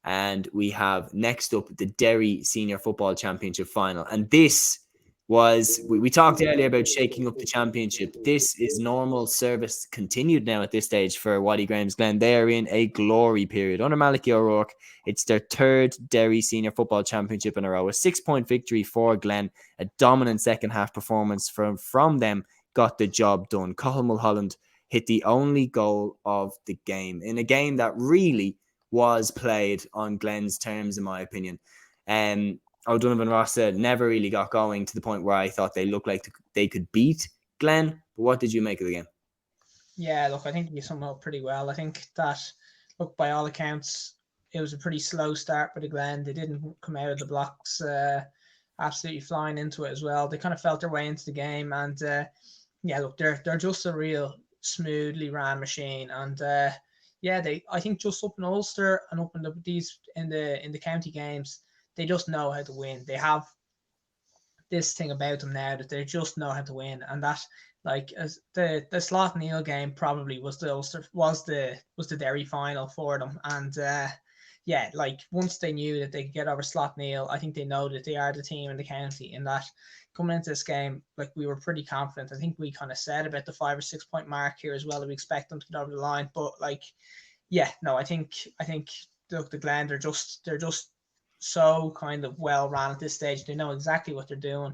And we have next up the Derry Senior Football Championship final. And this was, we talked earlier about shaking up the championship. This is normal service continued now at this stage for Watty Grahams Glen. They are in a glory period. Under Malachy O'Rourke, it's their third Derry Senior Football Championship in a row. A 6-point victory for Glen. A dominant second half performance from them got the job done. Cathal Mulholland hit the only goal of the game in a game that really was played on Glen's terms, in my opinion. O'Donovan Rossa never really got going to the point where I thought they looked like they could beat Glen. But what did you make of the game? Yeah, look, I think you summed up pretty well. I think that, look, by all accounts, it was a pretty slow start for the Glen. They didn't come out of the blocks absolutely flying into it as well. They kind of felt their way into the game. And yeah, look, they're just a real smoothly ran machine. And I think just up in Ulster and up in these in the county games, they just know how to win. They have this thing about them now that they just know how to win, and that, like, as the Slot Neil game probably was the Ulster was the Derry final for them. And yeah, like, once they knew that they could get over Slot Neil, I think they know that they are the team in the county, and that coming into this game, like, we were pretty confident. I think we kind of said about the 5 or 6 point mark here as well, that we expect them to get over the line. But like, yeah, no, I think look, the Glen, they're just so kind of well run at this stage. They know exactly what they're doing.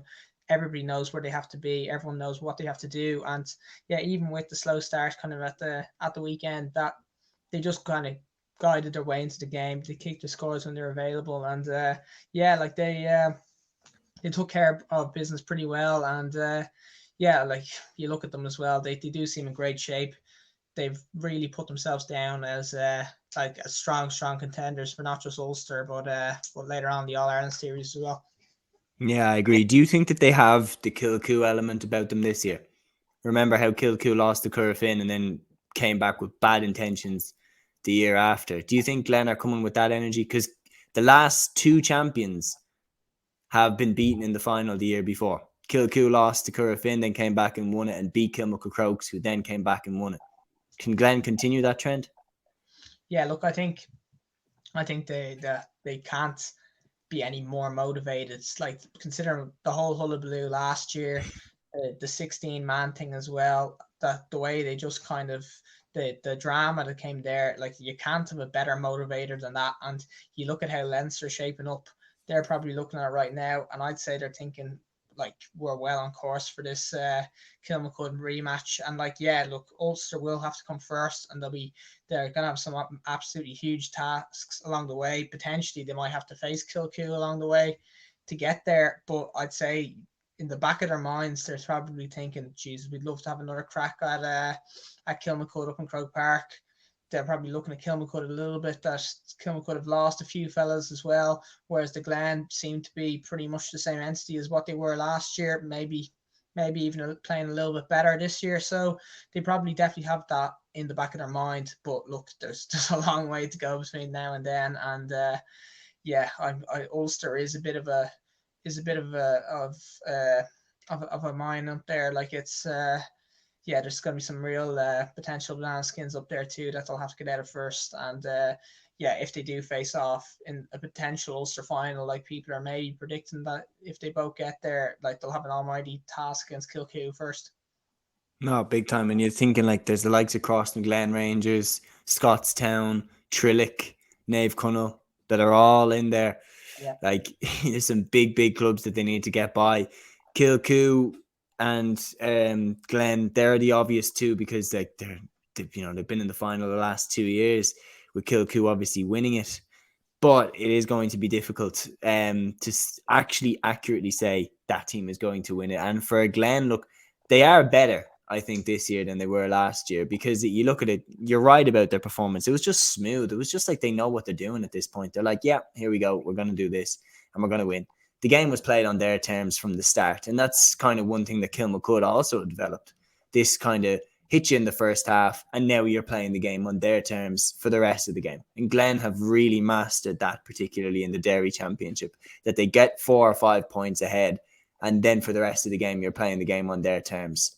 Everybody knows where they have to be. Everyone knows what they have to do. And yeah, even with the slow start kind of at the weekend, that they just kind of guided their way into the game. They kicked the scores when they're available. And yeah, like, they took care of business pretty well. And yeah, like, you look at them as well, they do seem in great shape. They've really put themselves down as like a strong contenders for not just Ulster, but later on the All Ireland series as well. Yeah, I agree. Do you think that they have the Kilcoo element about them this year? Remember how Kilcoo lost to Currafin and then came back with bad intentions the year after. Do you think Glen are coming with that energy? Because the last 2 champions have been beaten in the final the year before. Kilcoo lost to Currafin, then came back and won it, and beat Kilmacud Crokes, who then came back and won it. Can Glen continue that trend? Yeah, look, I think they can't be any more motivated. It's like, considering the whole hullabaloo last year, the 16-man thing as well, that the way they just kind of the drama that came there, like, you can't have a better motivator than that. And you look at how Leinster shaping up, they're probably looking at it right now, and I'd say they're thinking, like, we're well on course for this Kilmacud rematch. And like, yeah, look, Ulster will have to come first, and they're gonna have some absolutely huge tasks along the way. Potentially they might have to face Kilcoo along the way to get there, but I'd say in the back of their minds they're probably thinking, geez, we'd love to have another crack at Kilmacud up in Croke Park. They're probably looking at Kilmacud a little bit, that Kilmacud have lost a few fellas as well, whereas the Glen seem to be pretty much the same entity as what they were last year, maybe even playing a little bit better this year. So they probably definitely have that in the back of their mind. But look, there's a long way to go between now and then. And yeah, Ulster is a bit of a mine up there. Like, it's yeah, there's going to be some real potential banana skins up there too that they'll have to get out of first. And yeah, if they do face off in a potential Ulster final, like, people are maybe predicting that if they both get there, like, they'll have an almighty task against Kilcoo first. No, big time. And you're thinking, like, there's the likes of Croston Glen Rangers, Scottstown, Trillick, Nave Cunnell, that are all in there. Yeah. Like, there's some big clubs that they need to get by. Kilcoo and Glen, they're the obvious two, because like they've been in the final the last 2 years, with Kilcoo obviously winning it. But it is going to be difficult to actually accurately say that team is going to win it. And for Glen, look, they are better, I think, this year than they were last year, because you look at it, you're right about their performance. It was just smooth. It was just like they know what they're doing at this point. They're like, yeah, here we go. We're going to do this and we're going to win. The game was played on their terms from the start. And that's kind of one thing that Kilmacud also developed. This kind of hit you in the first half, and now you're playing the game on their terms for the rest of the game. And Glen have really mastered that, particularly in the Derry Championship, that they get 4 or 5 points ahead, and then for the rest of the game, you're playing the game on their terms.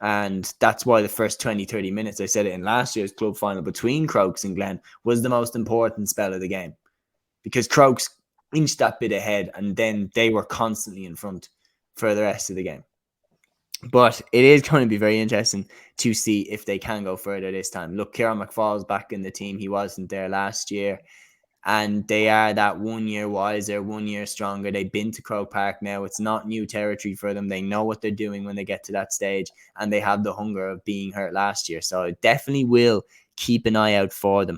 And that's why the first 20, 30 minutes, I said it in last year's club final between Crokes and Glen, was the most important spell of the game. because Crokes inched that bit ahead, and then they were constantly in front for the rest of the game. But it is going to be very interesting to see if they can go further this time. Look, Kieran McFall's back in the team. He wasn't there last year. And they are that 1 year wiser, 1 year stronger. They've been to Croke Park now. It's not new territory for them. They know what they're doing when they get to that stage. And they have the hunger of being hurt last year. So I definitely will keep an eye out for them.